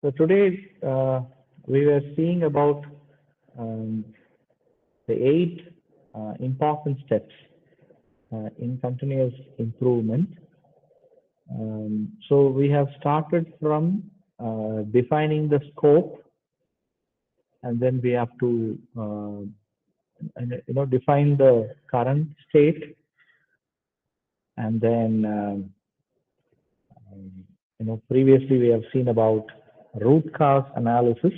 So today we were seeing about the 8 important steps in continuous improvement. So we have started from defining the scope, and then we have to define the current state, and then previously we have seen about root cause analysis,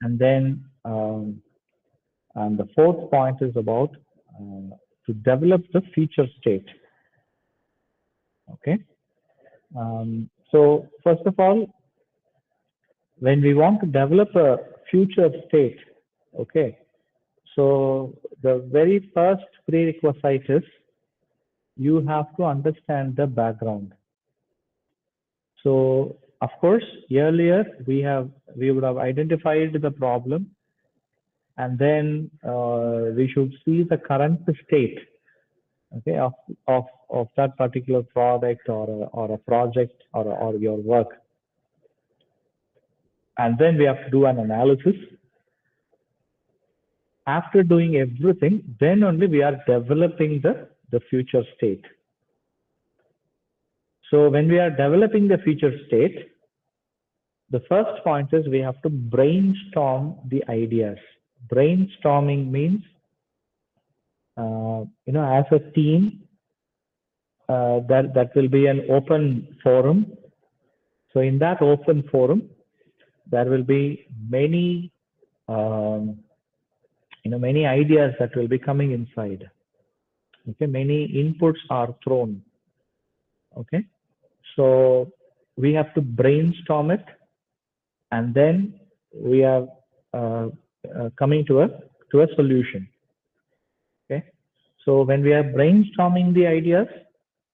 and then and the fourth point is about to develop the future state. Okay. So first of all, when we want to develop a future state, okay, so the very first prerequisite is you have to understand the background. So of course, earlier we would have identified the problem, and then we should see the current state, okay, of that particular product or a project or your work. And then we have to do an analysis. After doing everything, then only we are developing the future state. So when we are developing the future state, the first point is we have to brainstorm the ideas. Brainstorming means, as a team, that will be an open forum. So in that open forum, there will be many, many ideas that will be coming inside. Okay, many inputs are thrown. Okay, so we have to brainstorm it, and then we are coming to a solution. Okay, so when we are brainstorming the ideas,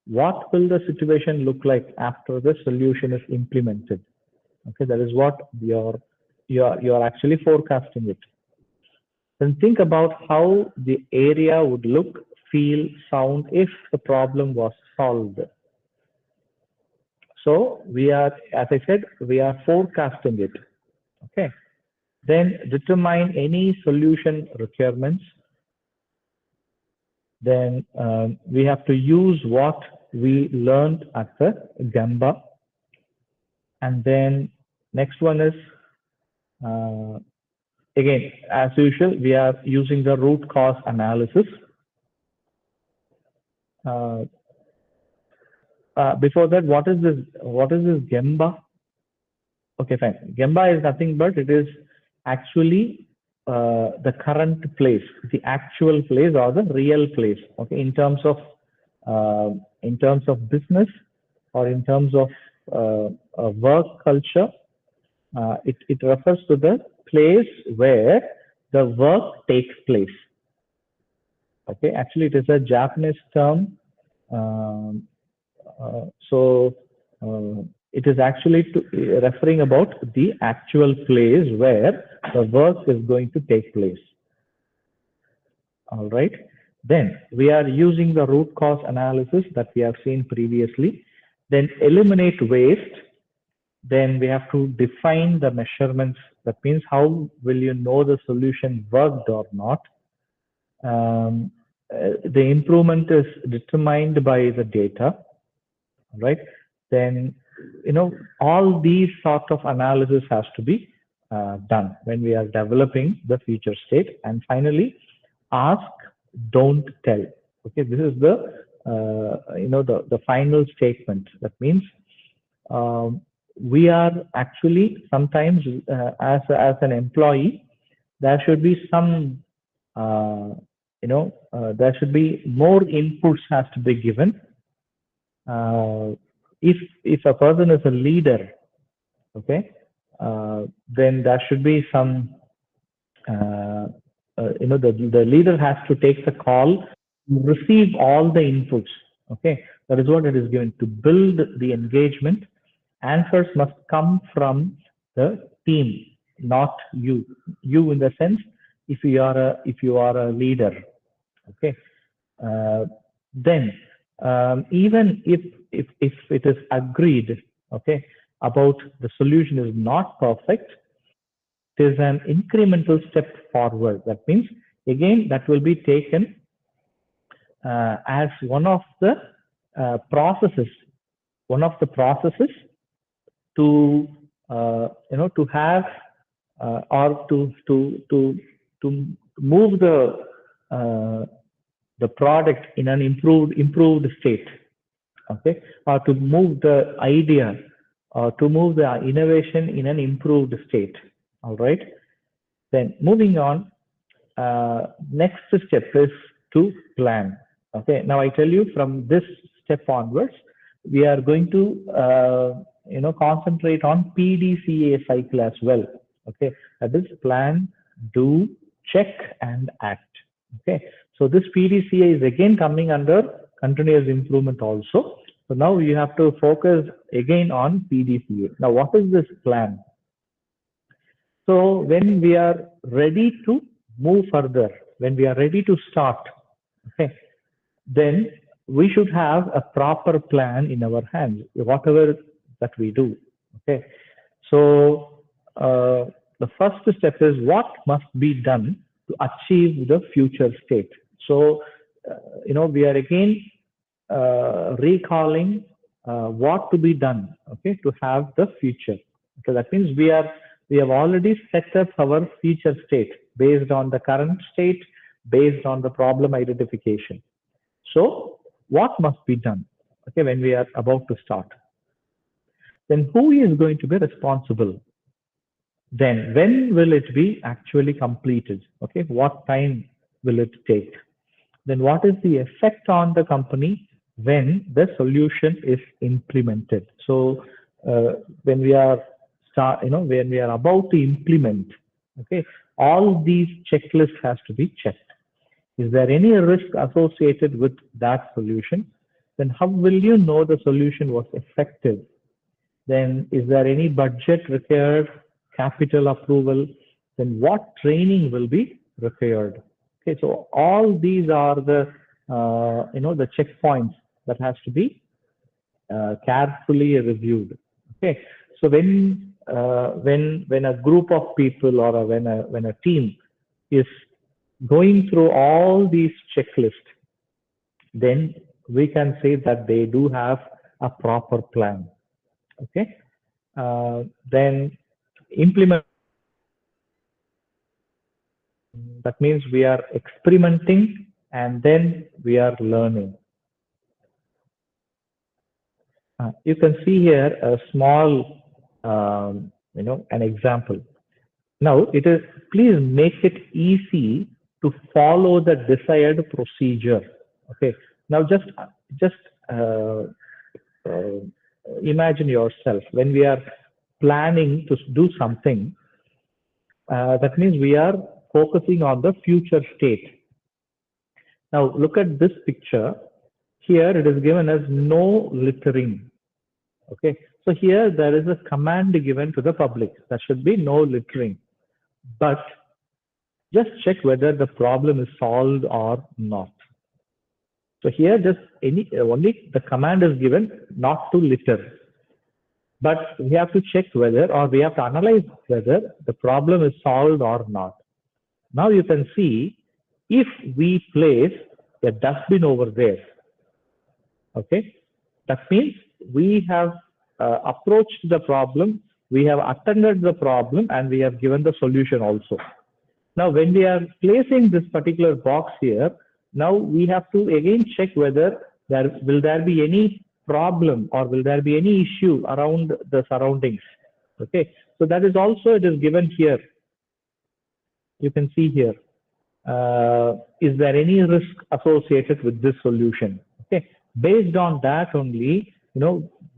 what will the situation look like after the solution is implemented? Okay, that is what you're actually forecasting it. Then think about how the area would look, feel, sound if the problem was solved. So we are, as I said, we are forecasting it. Okay. Then determine any solution requirements. Then we have to use what we learned at the Gemba. And then next one is, again, as usual, we are using the root cause analysis. Before that, what is this Gemba? Okay, fine. Gemba is nothing but it is actually the current place, the actual place or the real place. Okay, in terms of business or in terms of work culture, it refers to the place where the work takes place. Okay, actually it is a Japanese term. It is actually referring about the actual place where the work is going to take place. All right. Then we are using the root cause analysis that we have seen previously. Then eliminate waste. Then we have to define the measurements. That means how will you know the solution worked or not? The improvement is determined by the data, right? Then, all these sort of analysis has to be done when we are developing the future state. And finally, ask, don't tell. Okay, this is the final statement. That means we are actually sometimes as an employee, there should be some there should be more inputs has to be given. If a person is a leader, okay, then there should be some the leader has to take the call, receive all the inputs. Okay, that is what it is given to build the engagement. Answers must come from the team, not you. You in the sense, if you are a leader. Okay. Then even if it is agreed, okay, about the solution is not perfect, it is an incremental step forward. That means, again, that will be taken as one of the processes to to have or to move the product in an improved state, okay, or to move the idea or to move the innovation in an improved state. All right. Then moving on, next step is to plan. Okay. Now I tell you, from this step onwards, we are going to concentrate on PDCA cycle as well. Okay. That is plan, do, check, and act. Okay. So this PDCA is again coming under continuous improvement also. So now you have to focus again on PDCA. Now, what is this plan? So when we are ready to move further, when we are ready to start, okay, then we should have a proper plan in our hands, whatever that we do. Okay. So the first step is what must be done to achieve the future state. So we are again recalling what to be done, okay, to have the future. So that means we have already set up our future state based on the current state, based on the problem identification. So what must be done, okay, when we are about to start? Then who is going to be responsible? Then when will it be actually completed? Okay, what time will it take? Then what is the effect on the company when the solution is implemented? So when we are when we are about to implement, okay, all these checklists has to be checked. Is there any risk associated with that solution? Then how will you know the solution was effective? Then is there any budget required, capital approval? Then what training will be required? Okay, so all these are the the checkpoints that has to be carefully reviewed. Okay, so when a group of people or when a team is going through all these checklists, then we can say that they do have a proper plan. Okay, then implement. That means we are experimenting and then we are learning. You can see here a small, an example. Now it is, please make it easy to follow the desired procedure. Okay. Now just imagine yourself when we are planning to do something. That means we are focusing on the future state. Now look at this picture. Here it is given as no littering. Okay, so here there is a command given to the public. That should be no littering. But just check whether the problem is solved or not. So here just only the command is given not to litter. But we have to check whether, or we have to analyze whether the problem is solved or not. Now you can see if we place a dustbin over there, okay, that means we have approached the problem, we have attended the problem, and we have given the solution also. Now when we are placing this particular box here, now we have to again check whether will there be any problem or will there be any issue around the surroundings. Okay, so that is also, it is given here. You can see here, is there any risk associated with this solution? Okay, based on that only,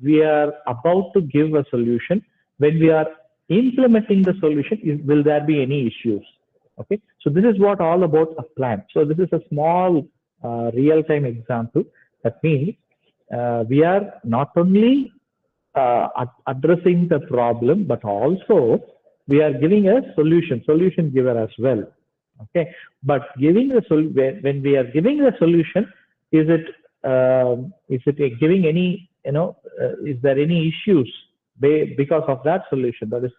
we are about to give a solution. When we are implementing the solution, will there be any issues? Okay, so this is what all about a plan. So this is a small real-time example. That means we are not only addressing the problem, but also we are giving a solution giver as well. Okay, but giving the when we are giving the solution, is it giving any, is there any issues because of that solution. That is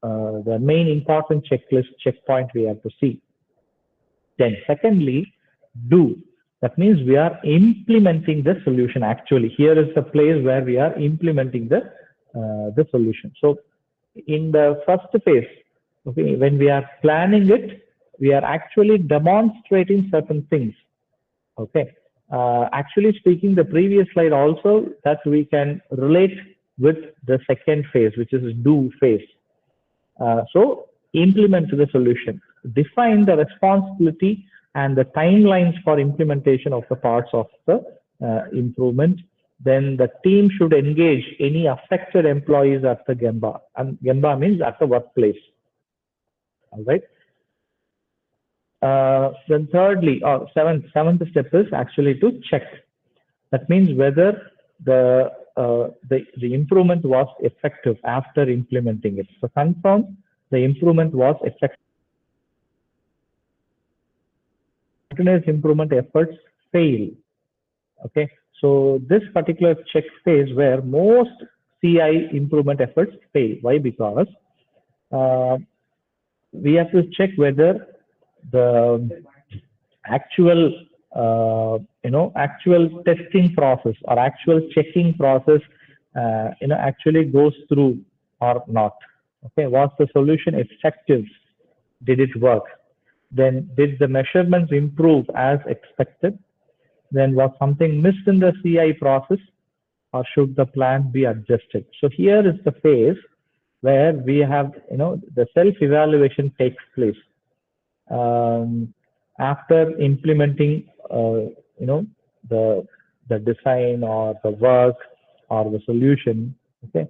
the main important checkpoint we have to see. Then secondly, do. That means we are implementing the solution actually. Here is the place where we are implementing the solution. So in the first phase, okay, when we are planning it, we are actually demonstrating certain things. Okay. Actually speaking, the previous slide also that we can relate with the second phase, which is do phase. So implement the solution, define the responsibility and the timelines for implementation of the parts of the improvement. Then the team should engage any affected employees at the Gemba, and Gemba means at the workplace. All right. Then thirdly, or seventh step is actually to check. That means whether the improvement was effective after implementing it. So confirm the improvement was effective. Continuous improvement efforts fail. Okay, so this particular check phase where most CI improvement efforts fail. Why? Because we have to check whether the actual actual testing process or actual checking process actually goes through or not. Okay, was the solution effective? Did it work? Then did the measurements improve as expected? Then was something missed in the CI process, or should the plan be adjusted? So here is the phase where we have the self-evaluation takes place after implementing the design or the work or the solution. Okay,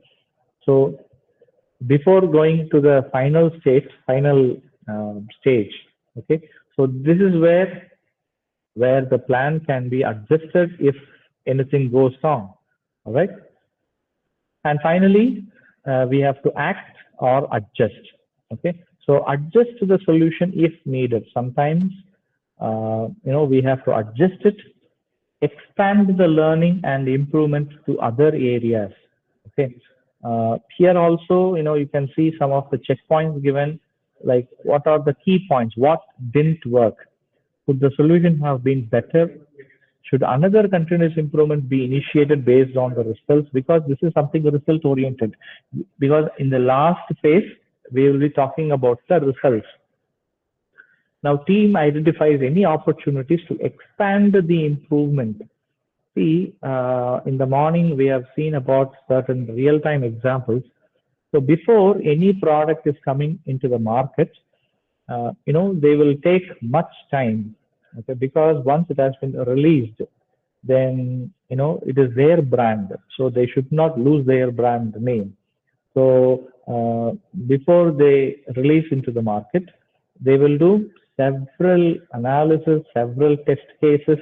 so before going to the final stage, okay, so this is where the plan can be adjusted if anything goes wrong. All right, and finally we have to act or adjust. Okay, so adjust to the solution if needed. Sometimes we have to adjust it, expand the learning and improvement to other areas. Okay, here also you can see some of the checkpoints given, like what are the key points, what didn't work, could the solution have been better, should another continuous improvement be initiated based on the results, because this is something result oriented, because in the last phase we will be talking about the results. Now team identifies any opportunities to expand the improvement. See, in the morning we have seen about certain real-time examples. So before any product is coming into the market, they will take much time, okay, because once it has been released, then it is their brand, so they should not lose their brand name. So before they release into the market, they will do several analysis, several test cases.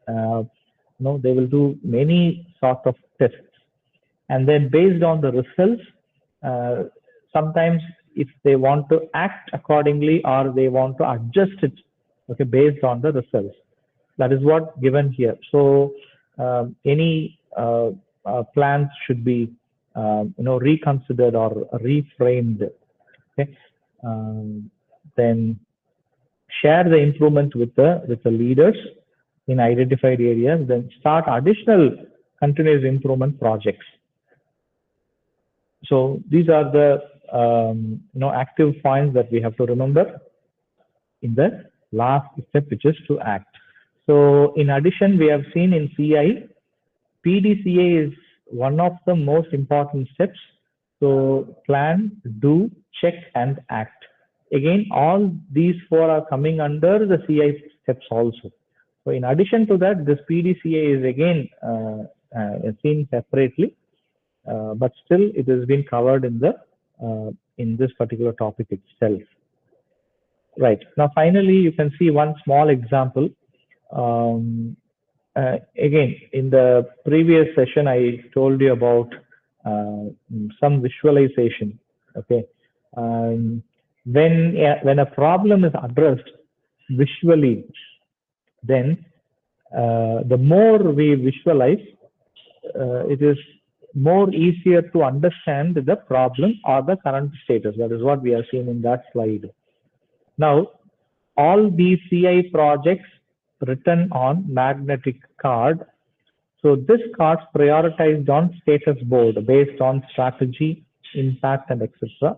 They will do many sort of tests, and then based on the results, sometimes if they want to act accordingly or they want to adjust it, okay, based on the results. That is what given here. So any plans should be reconsidered or reframed. Okay, then share the improvement with the leaders in identified areas. Then start additional continuous improvement projects. So these are the active points that we have to remember in the last step, which is to act. So in addition, we have seen in CI, PDCA is one of the most important steps. So plan, do, check, and act. Again, all these four are coming under the CI steps also. So in addition to that, this PDCA is again seen separately, but still it has been covered in this particular topic itself. Right, now finally you can see one small example. Again, in the previous session I told you about some visualization. Okay, when a problem is addressed visually, then the more we visualize, it is more easier to understand the problem or the current status. That is what we are seeing in that slide. Now, all these CI projects written on magnetic card. So this card prioritized on status board based on strategy, impact, and etc.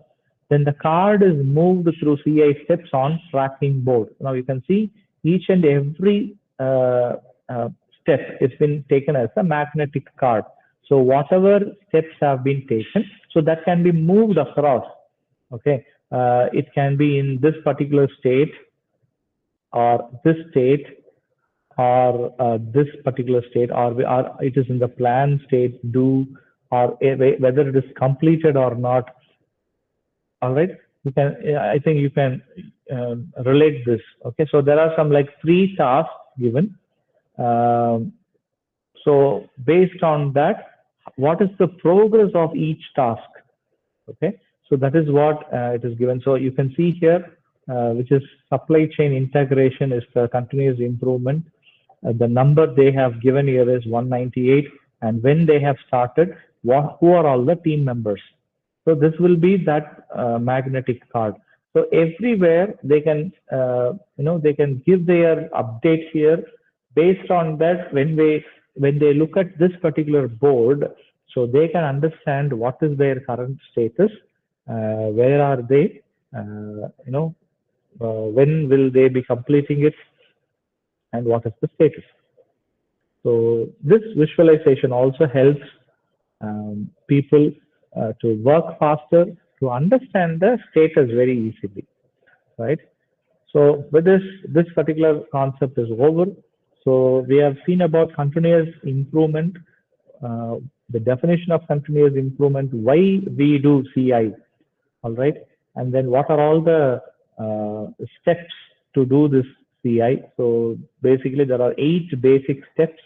Then the card is moved through CI steps on tracking board. Now you can see each and every step has been taken as a magnetic card. So whatever steps have been taken, so that can be moved across. Okay, it can be in this particular state or this state or this particular state, or it is in the plan state, do, or whether it is completed or not. All right, you can. I think you can relate this. Okay, so there are some like 3 tasks given. So based on that, what is the progress of each task? Okay, so that is what it is given. So you can see here, which is supply chain integration is the continuous improvement. The number they have given here is 198, and when they have started, who are all the team members? So this will be that magnetic card. So everywhere they can, they can give their update here. Based on that, when they look at this particular board, so they can understand what is their current status, where are they, when will they be completing it, and what is the status. So this visualization also helps people to work faster, to understand the status very easily, right? So with this particular concept is over. So we have seen about continuous improvement, the definition of continuous improvement, why we do CI, all right? And then what are all the steps to do this CI? So basically there are 8 basic steps.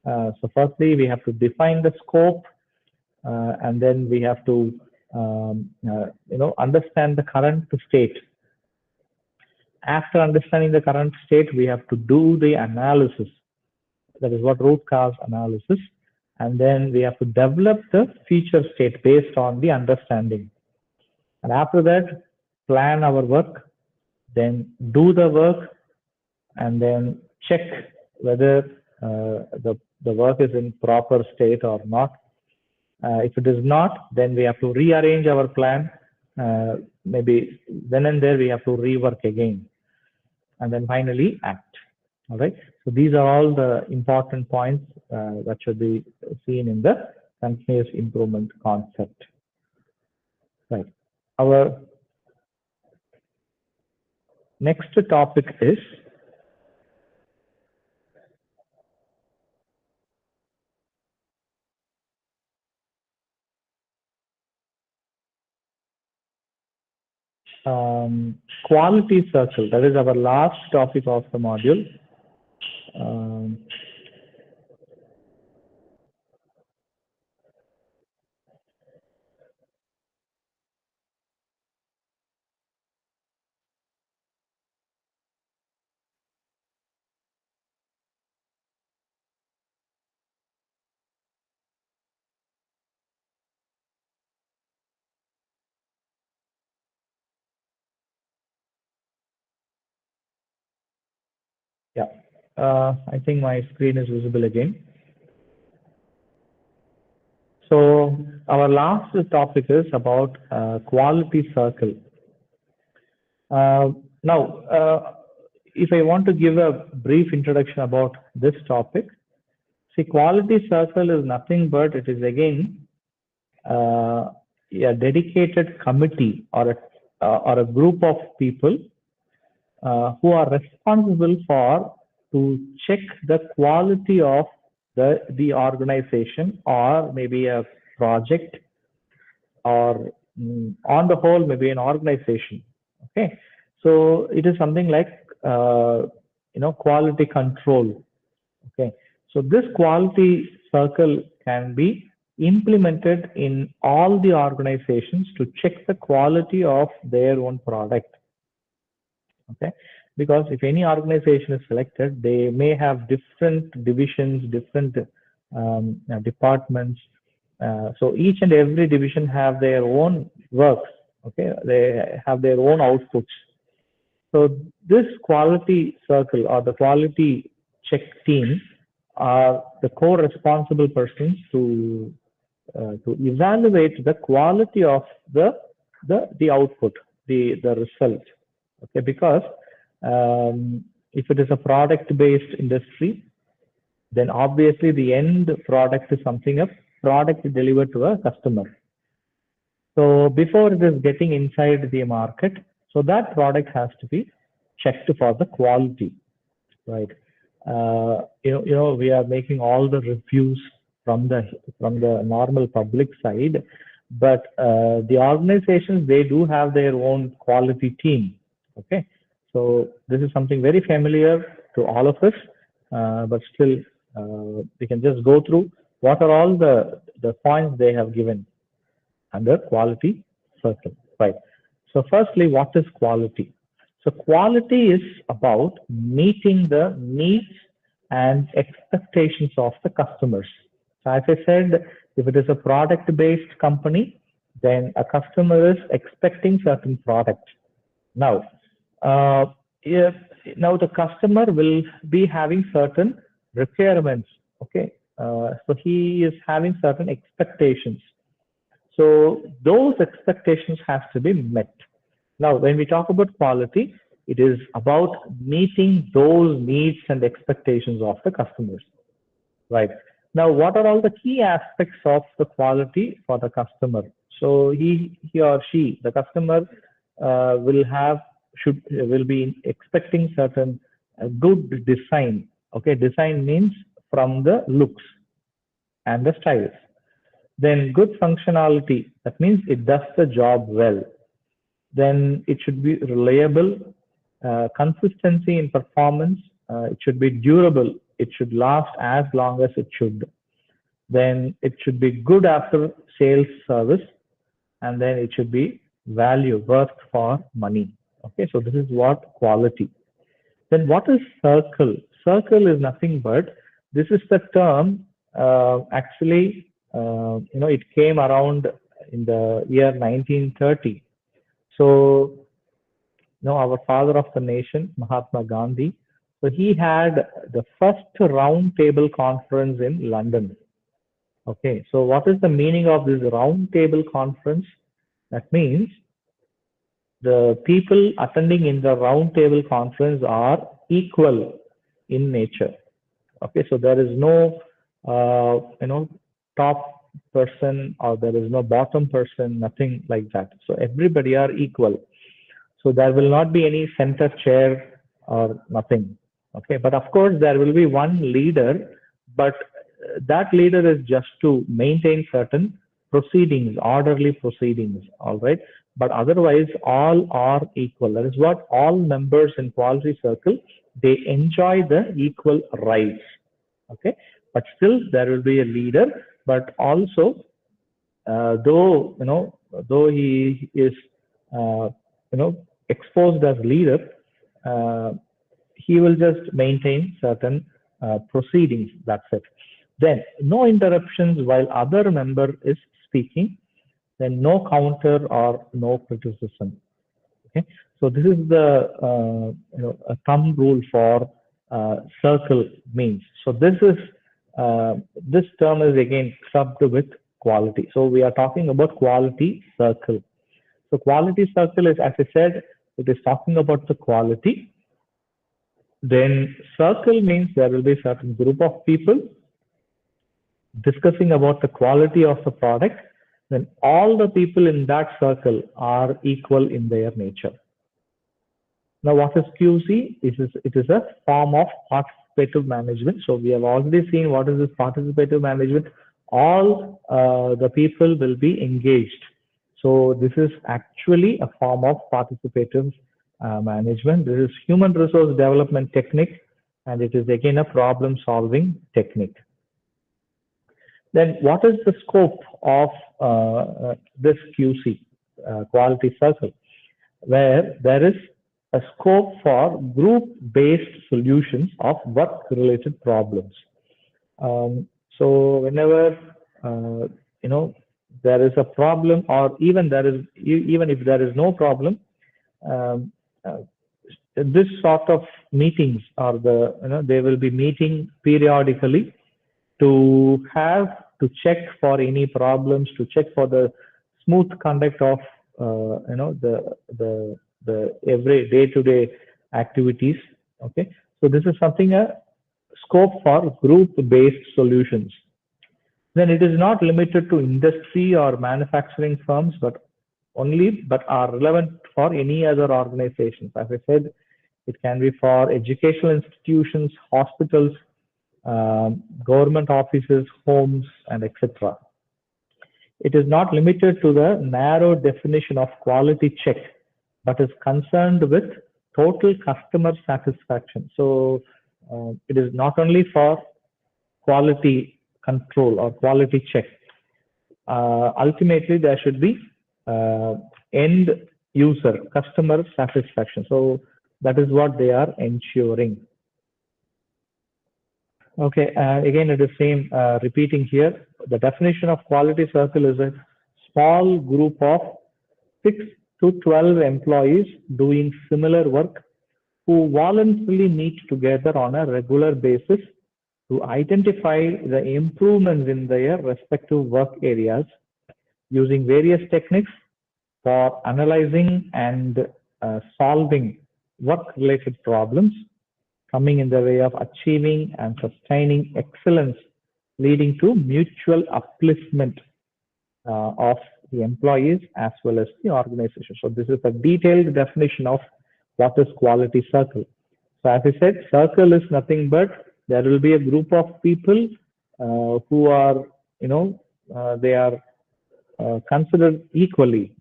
So firstly, we have to define the scope, and then we have to understand the current state. After understanding the current state, we have to do the analysis. That is what root cause analysis. And then we have to develop the future state based on the understanding. And after that, plan our work, then do the work, and then check whether the work is in proper state or not. If it is not, then we have to rearrange our plan. Maybe then and there we have to rework again. And then finally act. All right. So these are all the important points that should be seen in the continuous improvement concept. Right. Our next topic is quality circle. That is our last topic of the module. Yeah, I think my screen is visible again. So our last topic is about quality circle. Now, if I want to give a brief introduction about this topic, see, quality circle is nothing but it is again a dedicated committee or a group of people who are responsible for to check the quality of the organization or maybe a project or on the whole maybe an organization. Okay, so it is something like quality control. Okay, so this quality circle can be implemented in all the organizations to check the quality of their own product. Okay, because if any organization is selected, they may have different divisions, different departments, So each and every division have their own works. Okay, they have their own outputs. So this quality circle or the quality check team are the core responsible persons to evaluate the quality of the output, the result. Okay, because if it is a product-based industry, then obviously the end product is something a product delivered to a customer. So before it is getting inside the market, so that product has to be checked for the quality, right? We are making all the reviews from the normal public side, but the organizations, they do have their own quality team. Okay, so this is something very familiar to all of us, but still we can just go through what are all the points they have given under quality circle, right? So firstly, what is quality? So quality is about meeting the needs and expectations of the customers. So as I said, if it is a product-based company, then a customer is expecting certain products. Now, now the customer will be having certain requirements. Okay, so he is having certain expectations. So those expectations have to be met. Now, when we talk about quality, it is about meeting those needs and expectations of the customers, right? Now, what are all the key aspects of the quality for the customer? So he or she, the customer, will be expecting certain good design. Okay, design means from the looks and the styles. Then good functionality, that means it does the job well. Then it should be reliable, consistency in performance, it should be durable, it should last as long as it should. Then it should be good after sales service, and then it should be value, worth for money. Okay, so this is what quality. Then what is circle? Circle is nothing but, this is the term actually, it came around in the year 1930. So, our father of the nation, Mahatma Gandhi, so he had the first round table conference in London. Okay, so what is the meaning of this round table conference? That means the people attending in the round table conference are equal in nature. Okay, so there is no, top person or there is no bottom person, nothing like that. So everybody are equal. So there will not be any center chair or nothing. Okay, but of course there will be one leader, but that leader is just to maintain certain proceedings, orderly proceedings, all right? But otherwise all are equal. That is what all members in quality circle, they enjoy the equal rights. Okay, but still there will be a leader, but also though he is exposed as leader, he will just maintain certain proceedings. That's it. Then no interruptions while other member is speaking. Then no counter or no criticism. Okay, so this is the a thumb rule for circle means. So this term is again clubbed with quality. So we are talking about quality circle. So quality circle is, as I said, it is talking about the quality. Then circle means there will be a certain group of people discussing about the quality of the product. Then all the people in that circle are equal in their nature. Now, what is QC? It is a form of participative management. So we have already seen what is this participative management. All the people will be engaged. So this is actually a form of participative management. This is human resource development technique, and it is again a problem solving technique. Then what is the scope of this QC, quality circle? Where there is a scope for group-based solutions of work-related problems. So whenever there is a problem, or even if there is no problem, um, uh, this sort of meetings are they will be meeting periodically to check for any problems, to check for the smooth conduct of the every day-to-day activities. Okay, so this is something a scope for group-based solutions. Then it is not limited to industry or manufacturing firms, but are relevant for any other organizations. As I said, it can be for educational institutions, hospitals, government offices, homes, and etc. It is not limited to the narrow definition of quality check, but is concerned with total customer satisfaction. So it is not only for quality control or quality check. Ultimately, there should be end user customer satisfaction. So that is what they are ensuring. Okay, again, it is same repeating here. The definition of quality circle is a small group of 6 to 12 employees doing similar work who voluntarily meet together on a regular basis to identify the improvements in their respective work areas using various techniques for analyzing and solving work-related problems, coming in the way of achieving and sustaining excellence, leading to mutual upliftment of the employees as well as the organization. So this is a detailed definition of what is quality circle. So as I said, circle is nothing but there will be a group of people who are, they are considered equally,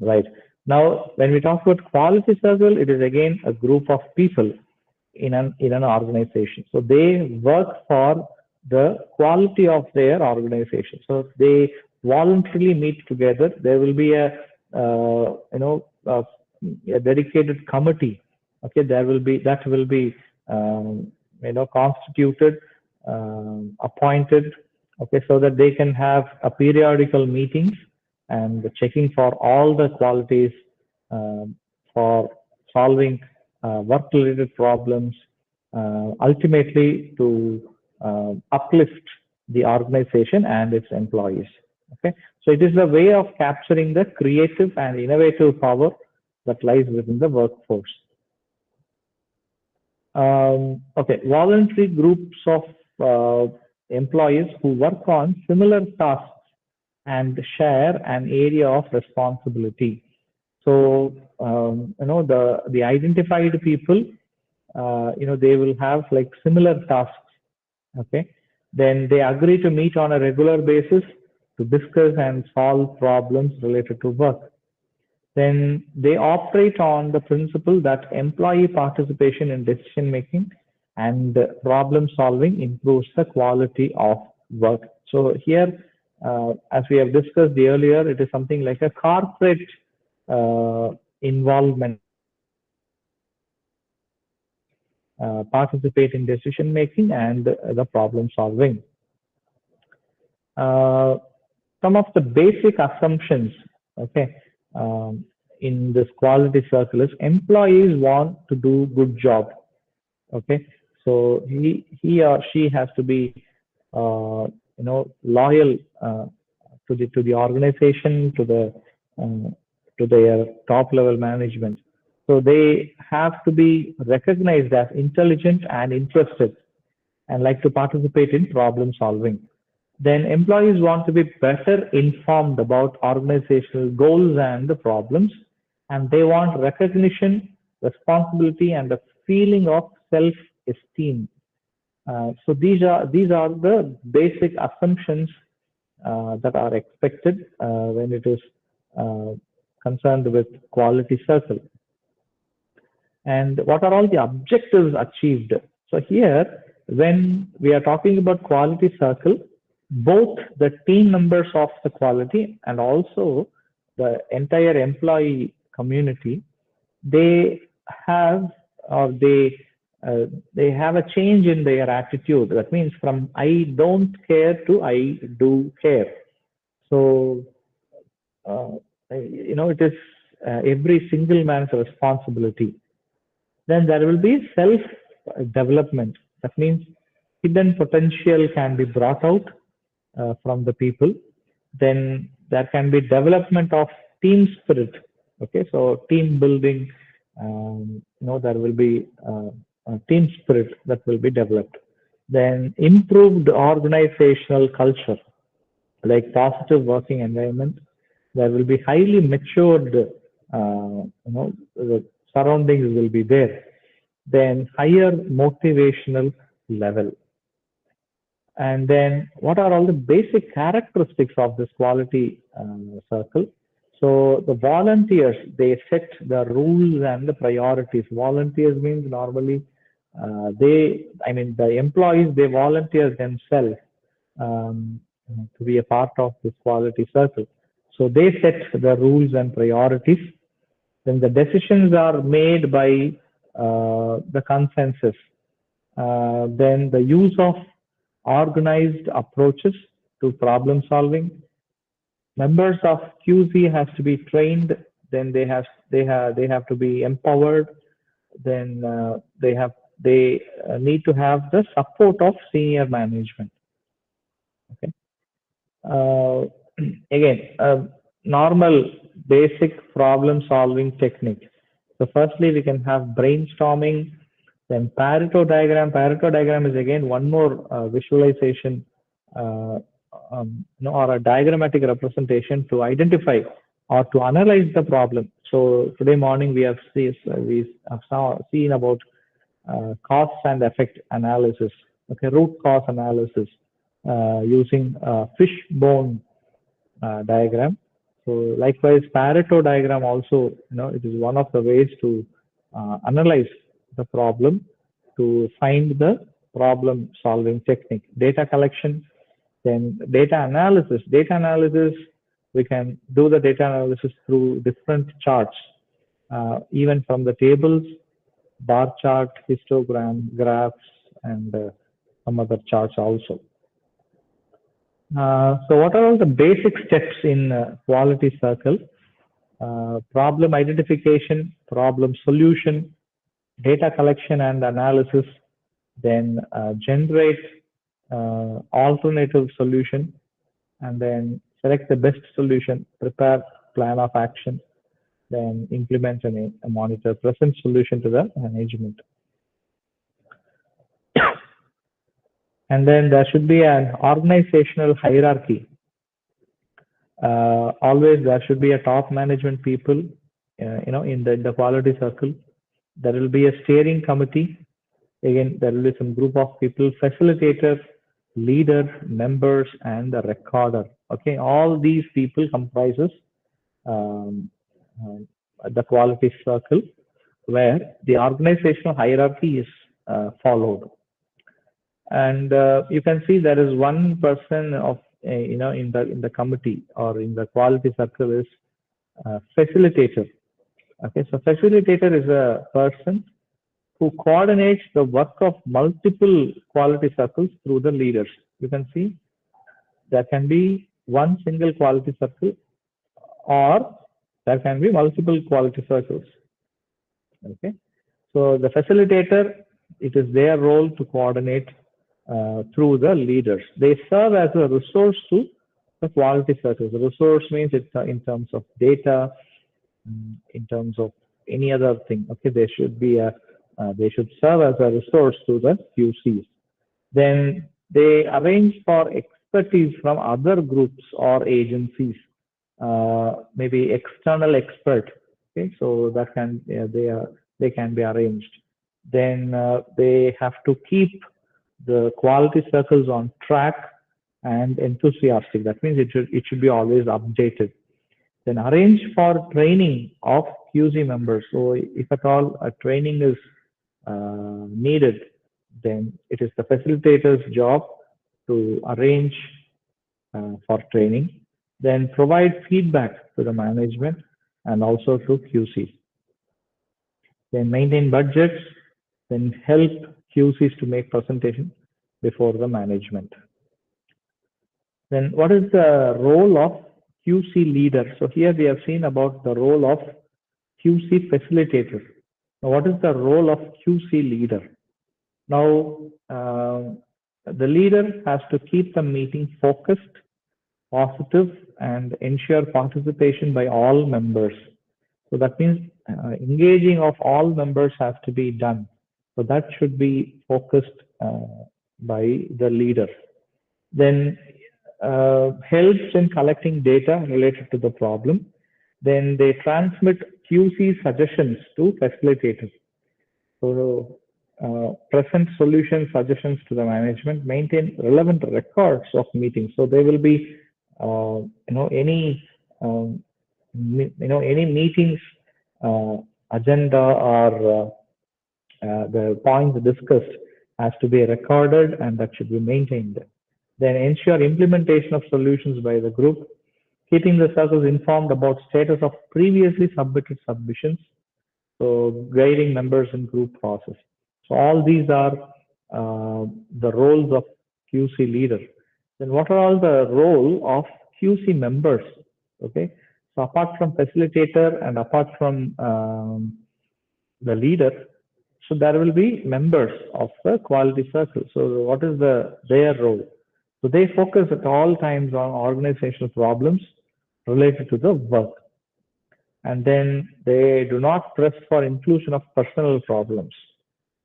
right? Now, when we talk about quality circle, it is again a group of people in an organization. So they work for the quality of their organization. So they voluntarily meet together. There will be a dedicated committee. Okay, that will be constituted, appointed. Okay, so that they can have a periodical meetings and checking for all the qualities for solving work-related problems, ultimately to uplift the organization and its employees. Okay, so it is a way of capturing the creative and innovative power that lies within the workforce. Okay, voluntary groups of employees who work on similar tasks and share an area of responsibility. So the identified people, they will have like similar tasks. Okay, then they agree to meet on a regular basis to discuss and solve problems related to work. Then they operate on the principle that employee participation in decision making and problem solving improves the quality of work. So here, as we have discussed earlier, it is something like a corporate involvement, participate in decision making and the problem solving. Some of the basic assumptions, okay, in this quality circle is employees want to do good job. Okay, so he or she has to be loyal to the organization, to their top level management. So they have to be recognized as intelligent and interested and like to participate in problem solving. Then employees want to be better informed about organizational goals and the problems, and they want recognition, responsibility, and a feeling of self-esteem. So these are the basic assumptions that are expected when it is concerned with quality circle. And what are all the objectives achieved? So here, when we are talking about quality circle, both the team members of the quality and also the entire employee community, they have they have a change in their attitude. That means from I don't care to I do care. So, it is every single man's responsibility. Then there will be self development. That means hidden potential can be brought out from the people. Then there can be development of team spirit. Okay, so team building. There will be a team spirit that will be developed. Then improved organizational culture, like positive working environment. There will be highly matured, the surroundings will be there. Then higher motivational level. And then what are all the basic characteristics of this quality circle? So the volunteers, they set the rules and the priorities. Volunteers means normally the employees, they volunteer themselves um, to be a part of this quality circle. So they set the rules and priorities. Then the decisions are made by the consensus. Then the use of organized approaches to problem solving. Members of QC has to be trained. Then they have to be empowered. Then they need to have the support of senior management. Okay. Uh, Again, normal basic problem solving technique. So firstly, we can have brainstorming, then Pareto diagram. Pareto diagram is again one more visualization or a diagrammatic representation to identify or to analyze the problem. So today morning we have seen about cause and effect analysis, okay, root cause analysis using fishbone diagram. So likewise, Pareto diagram also, it is one of the ways to analyze the problem to find the problem solving technique. Data collection, then data analysis. Data analysis, we can do the data analysis through different charts, even from the tables, bar chart, histogram, graphs, and some other charts also. So what are all the basic steps in quality circle? Problem identification, problem solution, data collection and analysis, then generate alternative solution, and then select the best solution, prepare plan of action, then implement and monitor present solution to the management. And then there should be an organizational hierarchy. Always there should be a top management people, in the quality circle. There will be a steering committee. Again, there will be some group of people, facilitator, leader, members, and the recorder. Okay, all these people comprises um, the quality circle, where the organizational hierarchy is followed. And you can see there is one person of in the committee or in the quality circle is facilitator. Okay, so facilitator is a person who coordinates the work of multiple quality circles through the leaders. You can see there can be one single quality circle, or there can be multiple quality circles. Okay, so the facilitator, it is their role to coordinate through the leaders. They serve as a resource to the quality circles. The resource means it's in terms of data, in terms of any other thing. Okay, they should serve as a resource to the QCs. Then they arrange for expertise from other groups or agencies, maybe external expert. Okay, so that can they can be arranged. Then they have to keep the quality circles on track and enthusiastic. That means it should be always updated. Then arrange for training of QC members. So if at all a training is needed, then it is the facilitator's job to arrange for training. Then provide feedback to the management and also to QC. Then maintain budgets. Then help QCs to make presentation before the management. Then what is the role of QC leader? So here we have seen about the role of QC facilitator. Now, what is the role of QC leader? Now, the leader has to keep the meeting focused, positive, and ensure participation by all members. So that means engaging of all members has to be done. So that should be focused by the leader. Then helps in collecting data related to the problem. Then they transmit QC suggestions to facilitators. So present solution suggestions to the management, maintain relevant records of meetings. So there will be, any, any meetings agenda or the points discussed has to be recorded and that should be maintained. Then ensure implementation of solutions by the group, keeping the circles informed about status of previously submitted submissions, so guiding members in group process. So all these are the roles of QC leader. Then what are all the role of QC members? Okay, so apart from facilitator and apart from the leader, so there will be members of the quality circle. So what is their role? So they focus at all times on organizational problems related to the work. And then they do not press for inclusion of personal problems.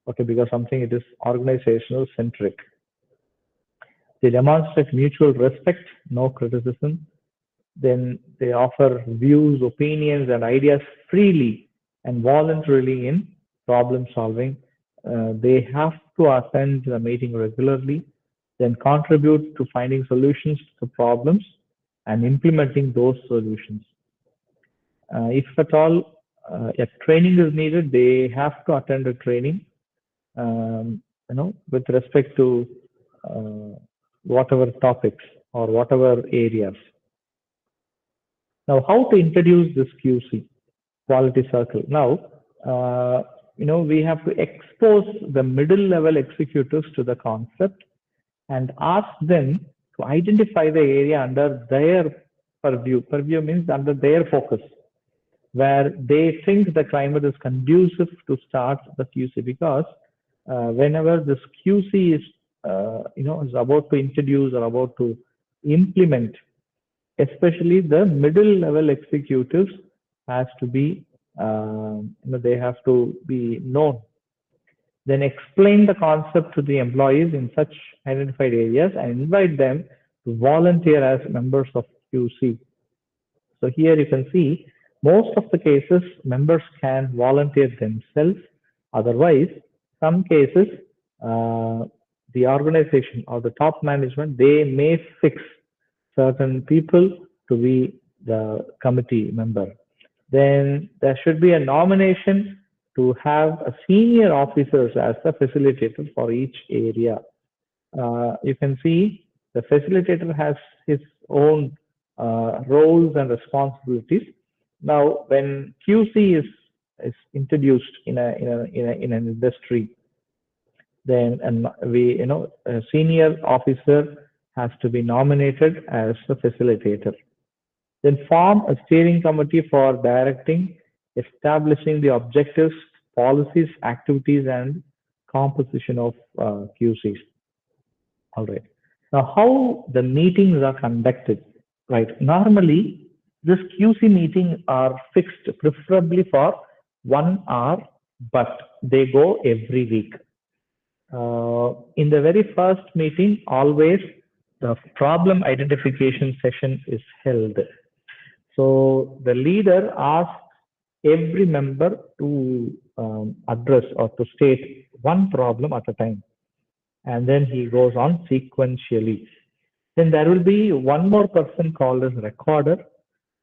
Okay, because something it is organizational centric. They demonstrate mutual respect, no criticism. Then they offer views, opinions, and ideas freely and voluntarily in problem solving. They have to attend the meeting regularly, then contribute to finding solutions to problems and implementing those solutions. If at all if training is needed, they have to attend a training, with respect to whatever topics or whatever areas. Now, how to introduce this QC quality circle? Now, we have to expose the middle level executives to the concept and ask them to identify the area under their purview. Purview means under their focus, where they think the climate is conducive to start the QC, because whenever this QC is is about to introduce or about to implement, especially the middle level executives has to be they have to be known. Then explain the concept to the employees in such identified areas and invite them to volunteer as members of QC. So here you can see most of the cases members can volunteer themselves. Otherwise, some cases the organization or the top management, they may fix certain people to be the committee member. Then there should be a nomination to have a senior officers as the facilitator for each area. You can see the facilitator has his own roles and responsibilities. Now, when QC is introduced in an industry, then a senior officer has to be nominated as the facilitator. Then form a steering committee for directing, establishing the objectives, policies, activities, and composition of QCs. All right. Now, how the meetings are conducted, right? Normally, this QC meeting are fixed, preferably for 1 hour, but they go every week. In the very first meeting, always the problem identification session is held. So the leader asks every member to address or to state one problem at a time, and then he goes on sequentially. Then there will be one more person called as recorder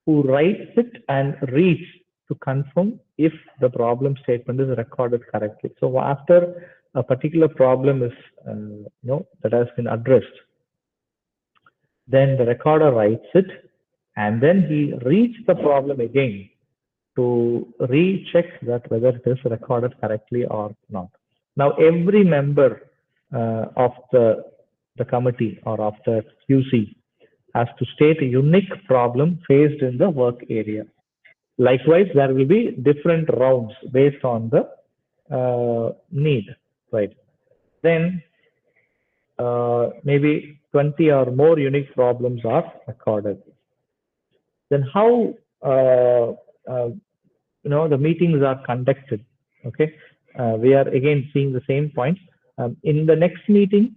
who writes it and reads to confirm if the problem statement is recorded correctly. So after a particular problem is that has been addressed, then the recorder writes it and then he reads the problem again to recheck that whether it is recorded correctly or not. Now every member of the committee or of the QC has to state a unique problem faced in the work area. Likewise, there will be different rounds based on the need, right? Then maybe 20 or more unique problems are recorded. Then how the meetings are conducted? Okay, we are again seeing the same points. In the next meeting,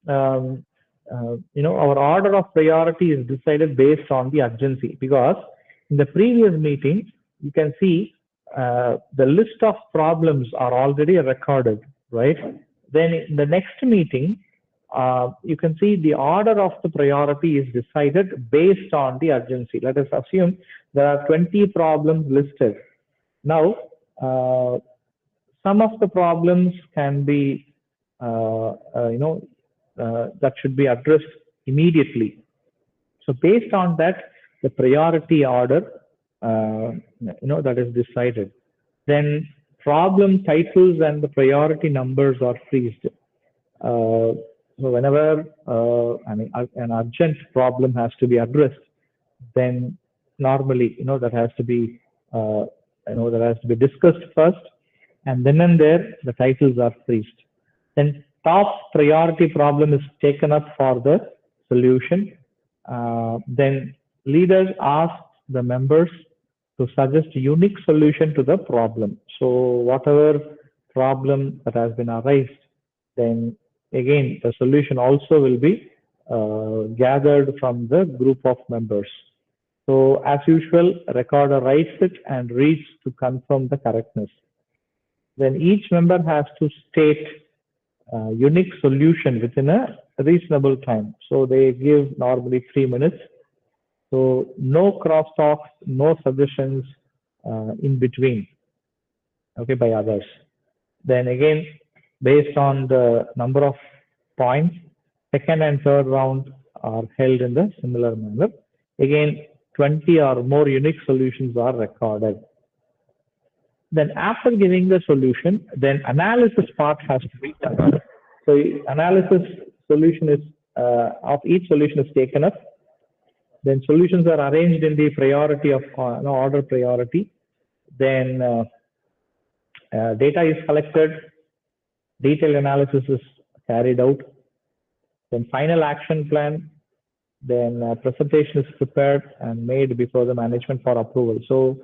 our order of priority is decided based on the urgency, because in the previous meeting, you can see the list of problems are already recorded, right? Then in the next meeting, you can see the order of the priority is decided based on the urgency. Let us assume there are 20 problems listed. Now, some of the problems can be, that should be addressed immediately. So based on that, the priority order, that is decided. Then problem titles and the priority numbers are freezed. So whenever an urgent problem has to be addressed, then normally that has to be discussed first, and then and there the titles are freezed. Then top priority problem is taken up for the solution. Then leaders ask the members to suggest a unique solution to the problem. So whatever problem that has been raised, then again the solution also will be gathered from the group of members. So as usual, recorder writes it and reads to confirm the correctness. Then each member has to state a unique solution within a reasonable time. So they give normally 3 minutes. So no crosstalks, no suggestions in between, okay, by others. Then again, based on the number of points, second and third round are held in the similar manner. Again, 20 or more unique solutions are recorded. Then after giving the solution, then analysis part has to be done. So analysis solution is of each solution is taken up. Then solutions are arranged in the priority of order priority. Then data is collected, detailed analysis is carried out. Then final action plan. Then presentation is prepared and made before the management for approval. So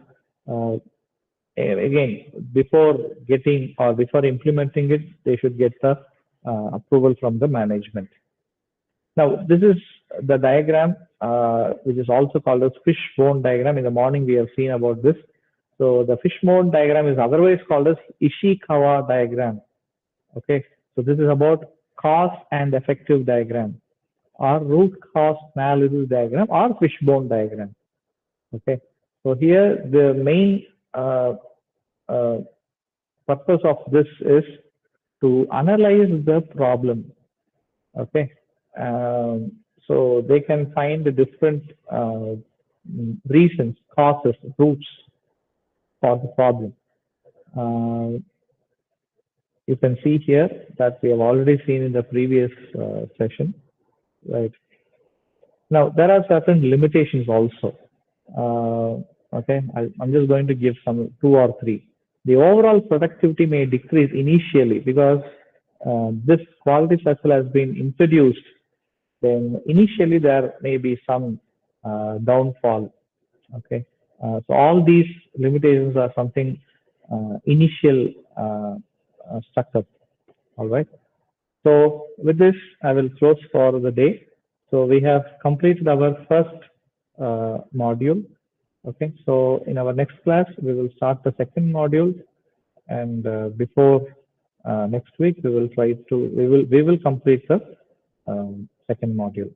again, before getting or before implementing it, they should get the approval from the management. Now, this is the diagram, which is also called as fishbone diagram. In the morning, we have seen about this. So the fishbone diagram is otherwise called as Ishikawa diagram. Okay, so this is about cause and effective diagram, or root cause analysis diagram, or fishbone diagram. Okay, so here the main purpose of this is to analyze the problem. Okay, so they can find the different reasons, causes, roots for the problem. You can see here that we have already seen in the previous session, right? Now there are certain limitations also. Okay, I'm just going to give some 2 or 3. The overall productivity may decrease initially because this quality circle has been introduced. Then initially there may be some downfall. Okay, so all these limitations are something initial stuck up. All right. So with this, I will close for the day. So we have completed our first module. Okay, so in our next class, we will start the second module, and before next week, we will complete the second module.